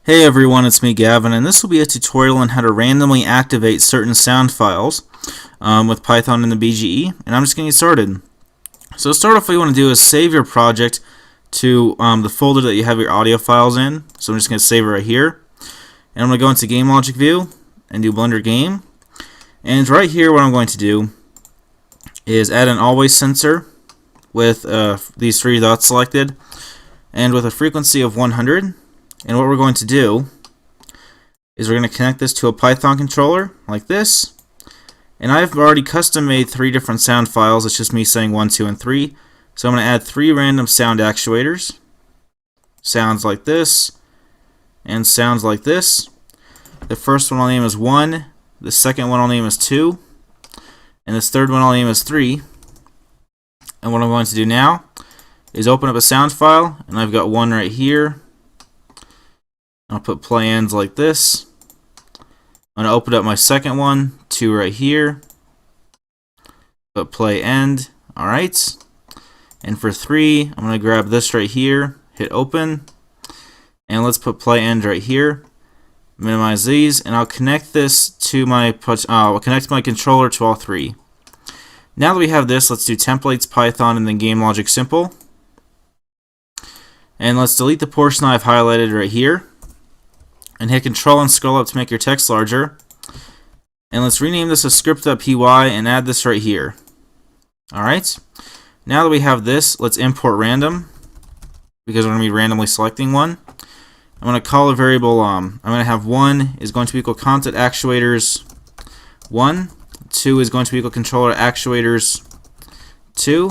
Hey everyone, it's me Gavin, and this will be a tutorial on how to randomly activate certain sound files with Python and the BGE, and I'm just going to get started. So to start off, what you want to do is save your project to the folder that you have your audio files in. So I'm just going to save it right here, and I'm going to go into Game Logic View and do Blender Game, and right here what I'm going to do is add an always sensor with these three dots selected and with a frequency of 100. And what we're going to do is we're going to connect this to a Python controller like this. And I've already custom made 3 different sound files. It's just me saying 1, 2, and 3. So I'm going to add 3 random sound actuators. Sounds like this and sounds like this. The first one I'll name is 1. The second one I'll name is 2. And this third one I'll name is 3. And what I'm going to do now is open up a sound file. And I've got 1 right here. I'll put play ends like this. I'm going to open up my second one, 2 right here. Put play end. Alright. And for 3, I'm going to grab this right here, hit open. And let's put play end right here. Minimize these, and I'll connect this to my I'll connect my controller to all 3. Now that we have this, let's do templates, Python, and then game logic simple. And let's delete the portion I've highlighted right here. And hit Control and scroll up to make your text larger. And let's rename this as script.py and add this right here. Alright. Now that we have this, let's import random, because we're going to be randomly selecting one. I'm going to call a variable, I'm going to have 1 is going to be equal content actuators 1, 2 is going to be equal controller to actuators 2,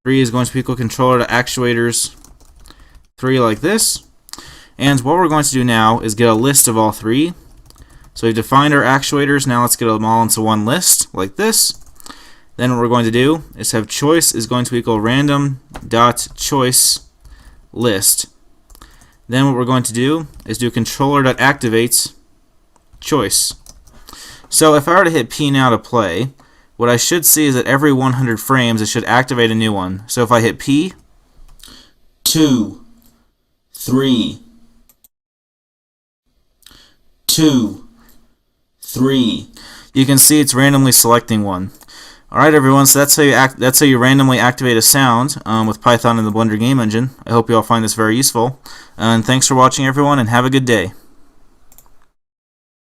3 is going to be equal controller to actuators 3 like this. And what we're going to do now is get a list of all 3. So we've defined our actuators. Now let's get them all into one list like this. Then what we're going to do is have choice is going to equal random.choice list. Then what we're going to do is do controller.activates choice. So if I were to hit P now to play, what I should see is that every 100 frames it should activate a new one. So if I hit P, 2, 3, 2, 3. You can see it's randomly selecting one. Alright everyone, so that's how you randomly activate a sound with Python and the Blender game engine. I hope you all find this very useful. And thanks for watching everyone, and have a good day.